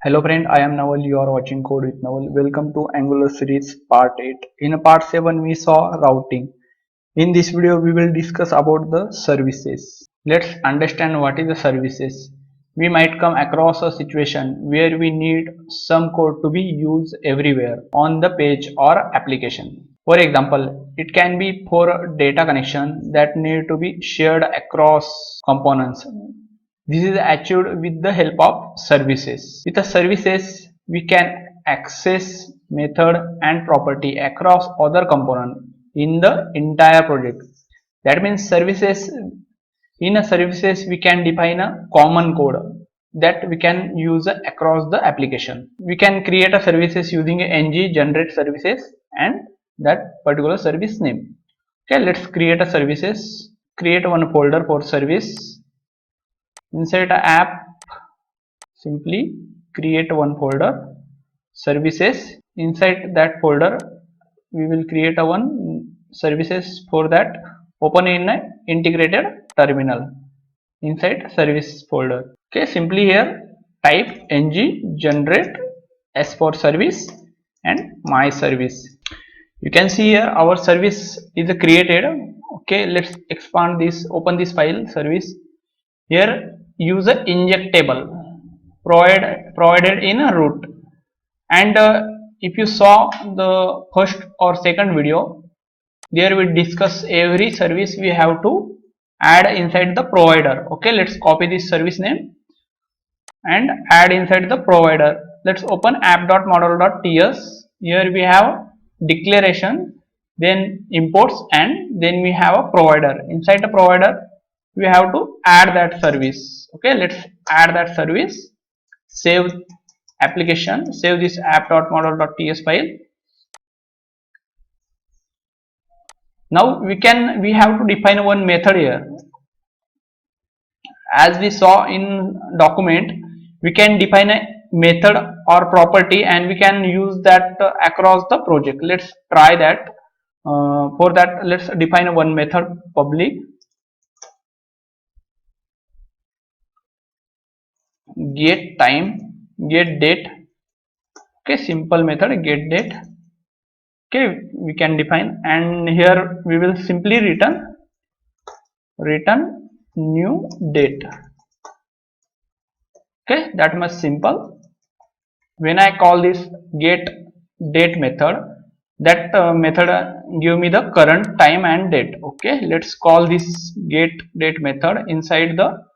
Hello friend, I am Naval. You are watching Code with Naval. Welcome to Angular series part 8. In part 7 we saw routing. In this video we will discuss about the services. Let's understand what is the services. We might come across a situation where we need some code to be used everywhere on the page or application. For example, it can be for data connection that need to be shared across components. This is achieved with the help of services. With the services, we can access method and property across other components in the entire project. That means services, in a services we can define a common code that we can use across the application. We can create a services using ng generate services and that particular service name. Okay, let's create a services. Create one folder for service. Inside the app, simply create one folder services. Inside that folder we will create a one services. For that, open in a integrated terminal inside service folder. Okay, simply here type ng generate s for service and my service. You can see here our service is created. Okay, let's expand this, open this file service. Here use a injectable provided in a root. And if you saw the first or second video, there we discuss every service we have to add inside the provider. Okay, let's copy this service name and add inside the provider. Let's open app.model.ts. Here we have declaration, then imports, and then we have a provider. Inside the provider we have to add that service. Okay, let's add that service. Save application, save this app.model.ts file. Now we have to define one method here. As we saw in document, we can define a method or property and we can use that across the project. Let's try that. For that, let's define one method public get time, get date. Okay, simple method get date. Okay, we can define, and here we will simply return new date. Okay, that much simple. When I call this get date method, that method give me the current time and date. Okay, let's call this get date method inside the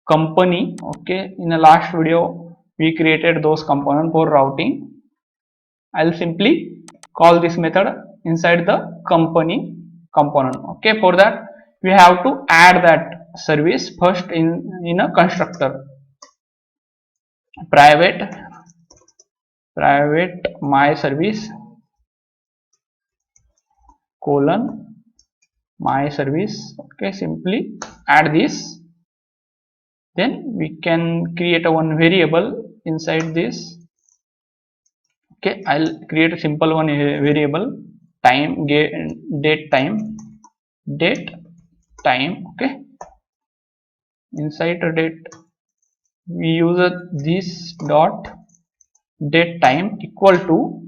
company. Okay, in the last video we created those components for routing. I'll simply call this method inside the company component. Okay, for that we have to add that service first in a constructor. Private my service colon my service. Okay, simply add this. Then we can create a one variable inside this. Okay, I'll create a simple one variable time date time. Okay, inside the date we use this dot date time equal to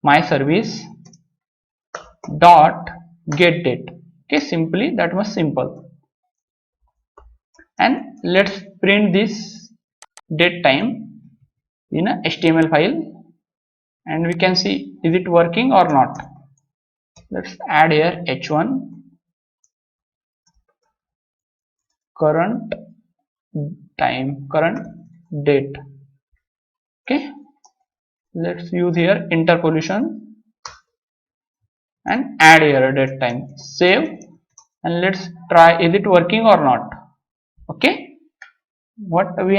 my service dot get date. Okay, simply that was simple. And let's print this date time in a HTML file, and we can see is it working or not. Let's add here h1 current time, current date. Okay, let's use here interpolation and add here date time. Save, and let's try is it working or not. Okay, what we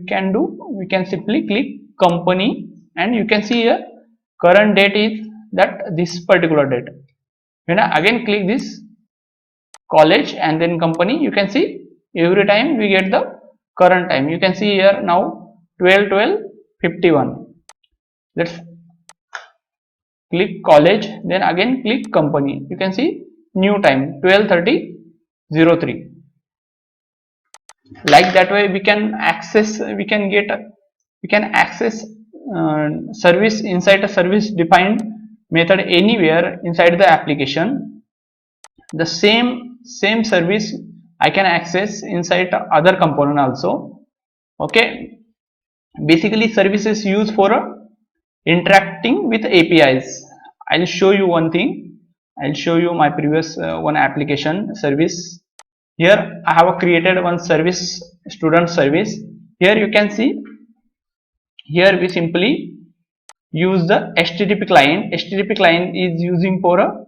can do, we can simply click company, and you can see here current date is that this particular date. When I again click this college and then company, you can see every time we get the current time. You can see here now 12:12:51. Let's click college, then again click company. You can see new time 12:30:03. Like that way we can access, we can access service inside a service defined method anywhere inside the application. The same service I can access inside other component also. Okay, basically service is used for interacting with APIs. I'll show you one thing. I'll show you my previous one application service. Here I have created one service, student service. Here you can see, here we simply use the HTTP client. HTTP client is using for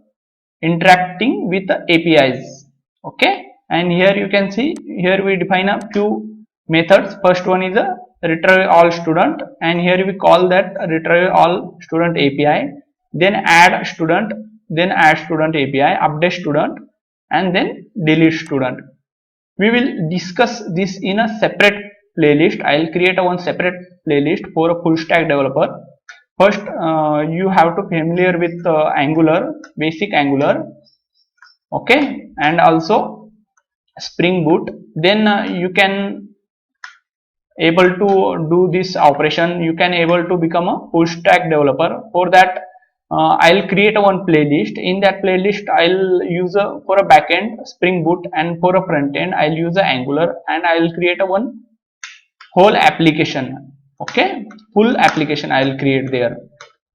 interacting with the APIs. Okay, and here you can see, here we define a few methods. First one is a retrieve all student, and here we call that retrieve all student API. Then add student, then add student API, update student, and then delete student. We will discuss this in a separate playlist. I'll create a one separate playlist for a full stack developer. First you have to familiar with Angular, basic Angular. Okay, and also Spring Boot. Then you can able to do this operation, you can able to become a full stack developer. For that I'll create a one playlist. In that playlist I'll use for a backend Spring Boot, and for a front end I'll use a Angular, and I'll create a one whole application. Okay, full application I'll create there,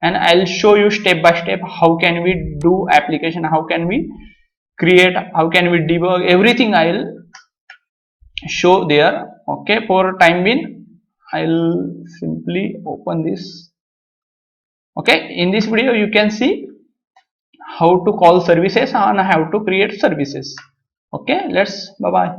and I'll show you step by step how can we do application, how can we create, how can we debug, everything I'll show there. Okay, for time being I'll simply open this. Okay, in this video you can see how to call services and how to create services. Okay, let's bye bye.